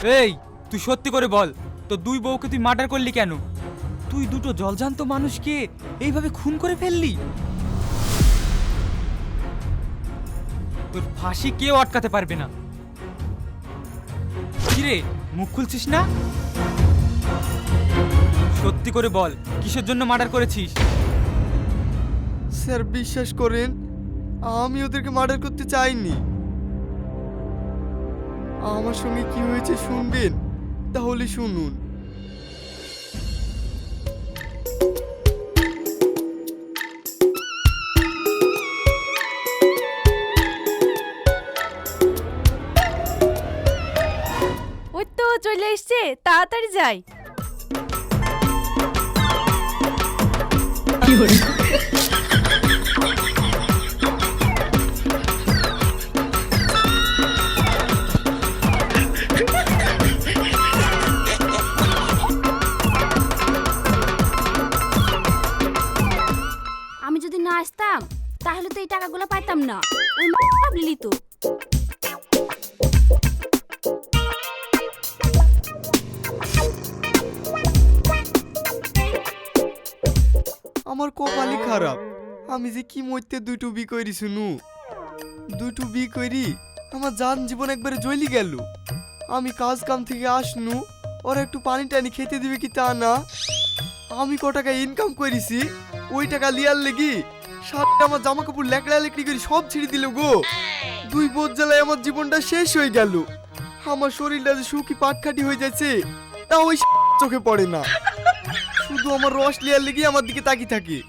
এই তুই সত্যি করে বল, তো দুই বউকে তুই মার্ডার করলি কেন? তুই দুটো জলজান্ত মানুষকে এইভাবে খুন করে ফেললি? তোর ফাঁসি কেউ আটকাতে পারবে না। কিরে, মুখ খুলছিস না? সত্যি করে বল, কিসের জন্য মার্ডার করেছিস? স্যার বিশ্বাস করেন, আমি ওদেরকে মার্ডার করতে চাইনি। আমার সঙ্গে কি হয়েছে শুনবেন? তাহলে শুনুন। ওই তো চলে এসছে, তাড়াতাড়ি যাই। আমি যদি না আসতাম তাহলে তো এই টাকাগুলো পাইতাম না। ওই ভাবলি তো। আমার কপালই খারাপ, আমি যে কি মরতে দুটো বি করি শুনু। দুটো বি করি আমার জান জীবন একবারে জ্বলি গেল। আমি কাজ কাম থেকে আসনু, ওরা একটু পানি টানি খেতে দিবে কি তা না। আমি ক টাকা ইনকাম করেছি, ওই টাকা লিয়ার লেগি সাথে আমার জামা কাপড় লেকড়া লেকড়ি করে সব ছিঁড়ে দিল গো। দুই বোধ জ্বালায় আমার জীবনটা শেষ হয়ে গেল। আমার শরীরটা যে শুকি পাটখাটি হয়ে যাচ্ছে তা ওই চোখে পড়ে না। শুধু আমার রস লিয়ার লেগে আমার দিকে তাকিয়ে থাকে।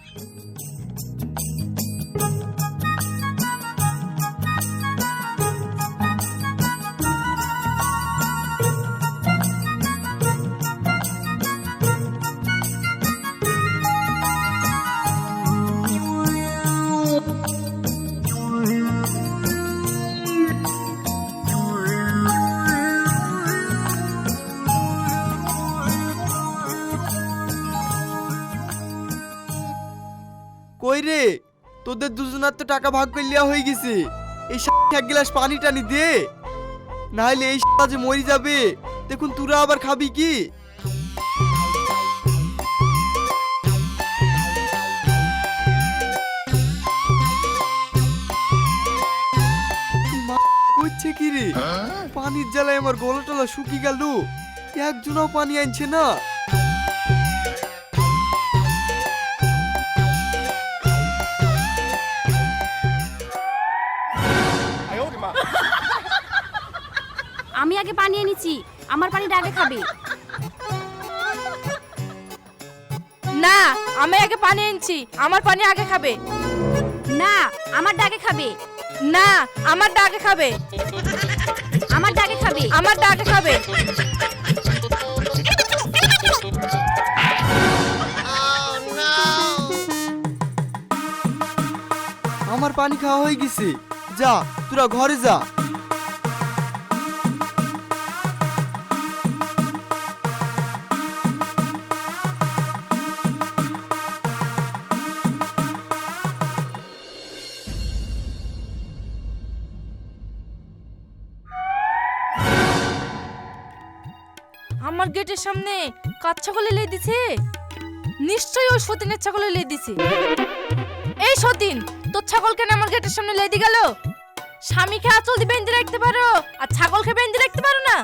কই রে, তোদের দুজনার তো টাকা ভাগ করে লিয়া হয়ে গেছে। এই এক গ্লাস পানি টানি দে, নাহলে এই যে মরি যাবে। দেখুন তোরা আবার খাবি কি? করছে কি রে? পানির জ্বালায় আমার গলা টলা শুকিয়ে গেল, একজনও পানি আনছে না। আমি আগে পানি এনেছি, আমার পানিটা আগে খাবে। না, আমি আগে পানি এনেছি, আমার পানি আগে খাবে। না, আমারটা আগে খাবে। না, আমারটা আগে খাবে। আমারটা আগে খাবে। আমারটা আগে খাবে। আমার পানি খাওয়া হয়ে গেছে, যা তোরা ঘরে যা। আমার গেটের সামনে কাজ ছাগলে লে দিছে, নিশ্চয়ই ওই সতীনের ছাগলে লে দিছে। এই সতীন, তোর ছাগল কেন আমার গেটের সামনে লে দি গেল? স্বামীকে আঁচল দিয়ে বেঁধে রাখতে পারো আর ছাগলকে বেঁধে রাখতে পারো না।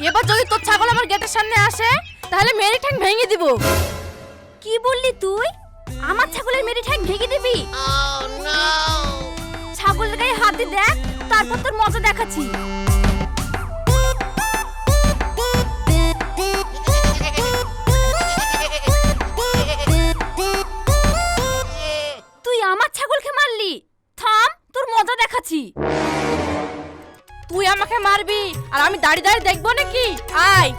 এবার যদি তোর ছাগল আমার গেটের সামনে আসে তাহলে মেরে ঠ্যাং ভেঙে দিব। কি বললি তুই? আমার ছাগলের মেরে ঠ্যাং ভেঙে দিবি? ছাগলের গায়ে হাত দিয়ে দেখ, তারপর তোর মজা দেখাচ্ছি। তুই আমার ছাগলকে মারলি, থাম তোর মজা দেখাচ্ছি। তুই আমাকে মারবি আর আমি দাঁড়িয়ে দাঁড়িয়ে দেখবো নাকি? আয়।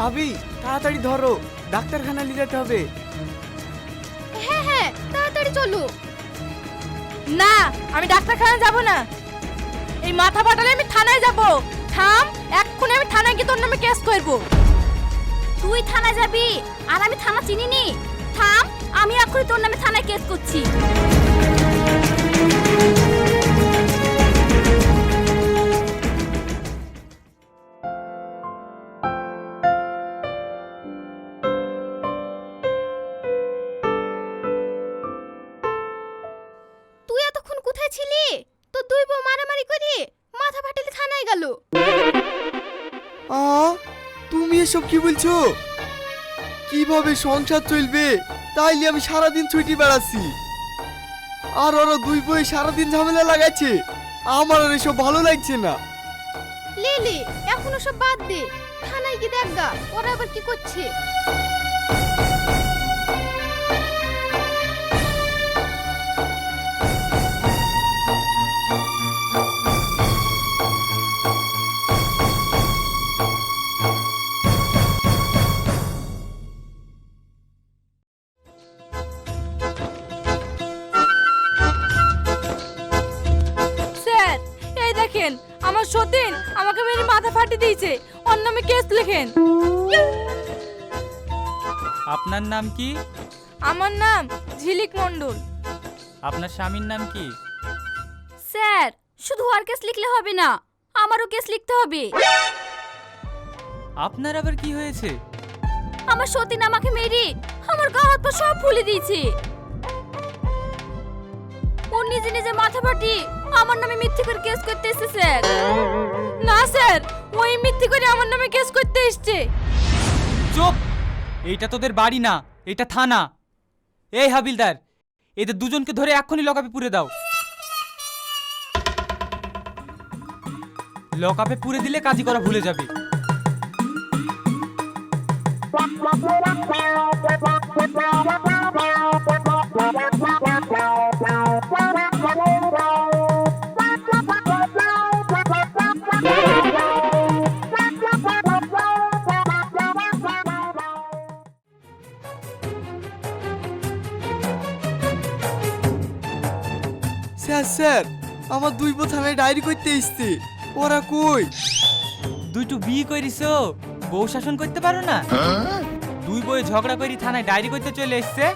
ভাবি তাড়াতাড়ি ধরো, ডাক্তারখানা নিয়ে যেতে হবে। হ্যাঁ হ্যাঁ তাড়াতাড়ি চলো। না আমি ডাক্তারখানা যাব না, এই মাথা ফাটালে আমি থানায় যাব। থাম, এক্ষুনি আমি থানায় গিয়ে তোর নামে কেস করব। তুই থানায় যাবি আর আমি থানা চিনি নি? থাম, আমি এক্ষুনি তোর নামে থানায় কেস করছি। তুই এতক্ষণ কোথায় ছিলি? তোর দুই বউ মারামারি করে মাথা ফাটালে থানায় গেল। তুমি এসব কি বলছো? কিভাবে সংসার চলবে তাইলে আমি সারাদিন ছুটি বেড়াচ্ছি, আর ওরা দুই বই সারাদিন ঝামেলা লাগাচ্ছে। আমার আর এসব ভালো লাগছে না। লে এখনো সব বাদ দে, থানায় গিয়ে দেখ গা ওরা আবার কি করছে। স্যার এই দেখেন, আমার সতীন আমাকে মেরে মাথা ফাটিয়ে দিয়েছে, ওর নামে কেস লেখেন। আপনার নাম কি? আমার নাম ঝিলিক মণ্ডল। আপনার স্বামীর নাম কি? স্যার শুধু আর কেস লিখলে হবে না, আমারও কেস লিখতে হবে। আপনার আবার কি হয়েছে? আমার সতীন আমাকে মেরে আমার গা হাত পা সব ফুলে দিয়েছে। ও নিজে নিজে মাথা ফাটি আমার নামে মিথ্যে করে কেস করতে এসেছে স্যার। না স্যার, ওই মিথ্যে করে আমার নামে কেস করতে এসছে। চুপ! এইটা তোদের বাড়ি না, এটা থানা। এই হাবিলদার, এদের দুজনকে ধরে এক্ষুনি লকআপে পুরে দাও। লকআপে পুরে দিলে কাজই করা ভুলে যাবে। স্যার আমার দুই বউ থানায় ডায়েরি করতে এসছে। ওরা কই? দুইটু বিয়ে করিছো, বউ শাসন করতে পারো না? দুই বউ ঝগড়া করি থানায় ডায়েরি করতে চলে এসছে।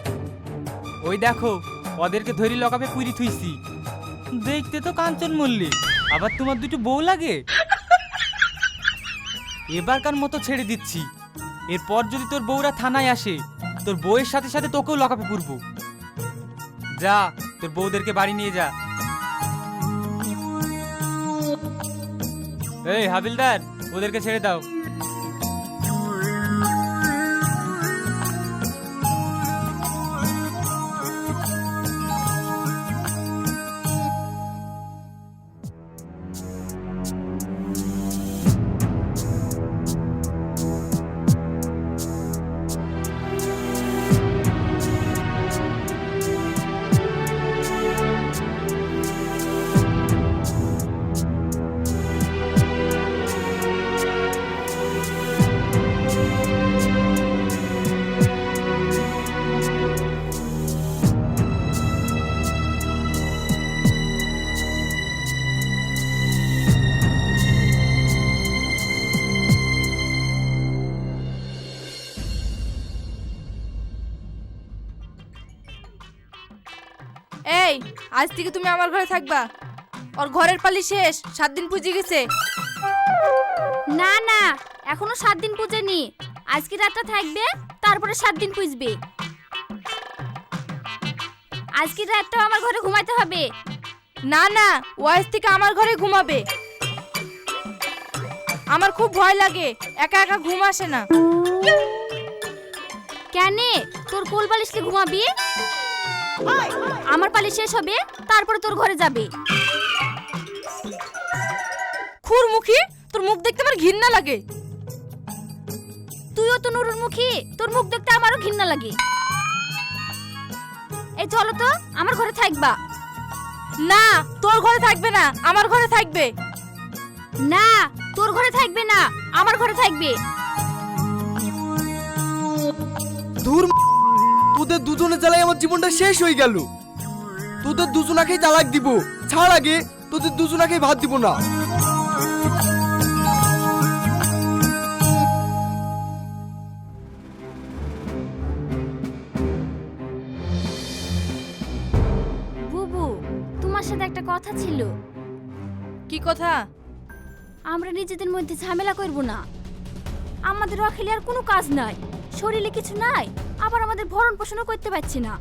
ওই দেখো, ওদেরকে ধরি লকআপে পুরি থুইছি। দেখতে তো কাঞ্চন মল্লিক, আবার তোমার দুটো বউ লাগে। এবারকার মতো ছেড়ে দিচ্ছি, এরপর যদি তোর বউরা থানায় আসে তোর বউয়ের সাথে সাথে তোকেও লকআপে পুরবো। যা, তোর বউদেরকে বাড়ি নিয়ে যা। এই হাবিলদার, ওদেরকে ছেড়ে দাও। এই, আজ থেকে তুমি আমার ঘরে থাকবা। ওর ঘরের পালি শেষ, 7 দিন পুজে গেছে। না না, এখনো 7 দিন পুজেনি। আজকে রাতটা থাকবে, তারপরে 7 দিন পুজবে। আজকে রাতটা আমার ঘরে ঘুমাইতে হবে। না না, ও আজ থেকে আমার ঘরে ঘুমাবে। আমার খুব ভয় লাগে, একা একা ঘুম আসে না। কেনে তোর কোল বালিশকে ঘুমাবি? আমার পালিশ শেষ হবে, তারপরে তোর ঘরে যাবে। খুরমুখী, তোর মুখ দেখতে আমার ঘৃণা লাগে। তুইও তো নুরুর মুখী, তোর মুখ দেখতে আমারও ঘৃণা লাগে। এই চলো তো, আমার ঘরে থাকবা। না, তোর ঘরে থাকবে না, আমার ঘরে থাকবে। না, তোর ঘরে থাকবে না, আমার ঘরে থাকবে। ধুর, তোদের দুজনের জ্বালায় আমার জীবনটা শেষ হয়ে গেল। তোদের দুজনাকেই তালাক দিব, ছাড় আগে তোদের দুজনাকেই ভাত দিব না। বুবু, তোমার সাথে একটা কথা ছিল। কি কথা? আমরা নিজেদের মধ্যে ঝামেলা করব না। আমাদের অখিলে আর কোনো কাজ নাই, শরীরে কিছু নাই, আবার আমাদের ভরণ পোষণও করতে পারছি না,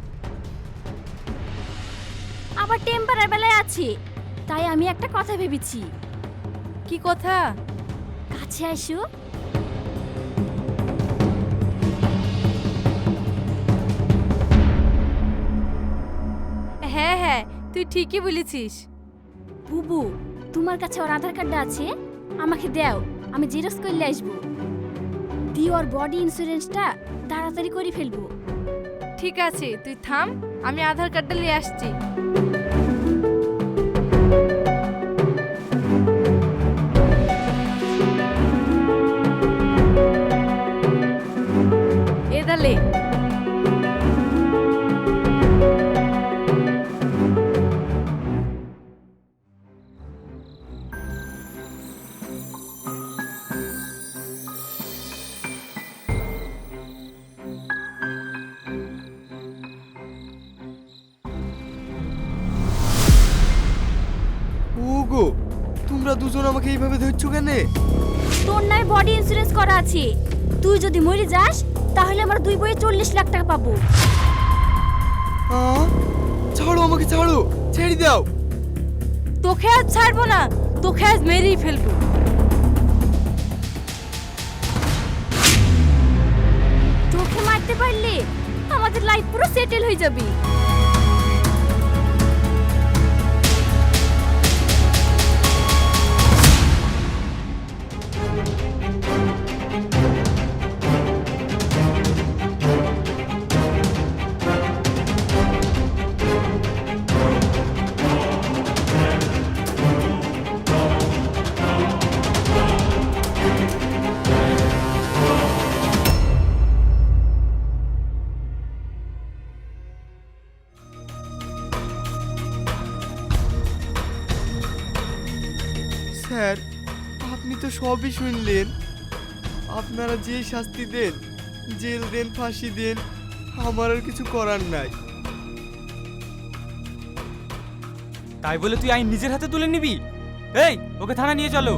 আবার টেম্পারের বেলায় আছে। তাই আমি একটা কথা ভেবেছি। কি কথা? কাছে আসো। হ্যাঁ হ্যাঁ, তুই ঠিকই বলেছিস। বুবু, তোমার কাছে ওর আধার কার্ডটা আছে? আমাকে দাও, আমি জেরক্স করলে আসবো। দিয়ে ওর বডি ইন্স্যুরেন্সটা তাড়াতাড়ি করে ফেলবো। ঠিক আছে, তুই থাম, আমি আধার কার্ডটা নিয়ে আসছি। এ দালে। ওগো, তোমরা দুজন আমাকে এইভাবে ধরছো কেন? তোর নাই বডি ইন্স্যুরেন্স করা আছে। তুই যদি মরে যাস তাহলে আমার দুই বইয়ে 40 লাখ টাকা পাবো। ছাড়ো আমাকে, ছাড়ো, ছেড়ে দাও। তোকে আজ ছাড়বো না, তোকে আজ মেরেই ফেলবো। তোকে মারতে পারলে আমাদের লাইফ পুরো সেটেল হয়ে যাবে। স্যার, আপনি তো সবই শুনলেন। আপনারা যে শাস্তি দেন, জেল দেন, ফাঁসি দেন, আমার আর কিছু করার নাই। তাই বলে তুই আইন নিজের হাতে তুলে নিবি? এই, ওকে থানা নিয়ে চলো।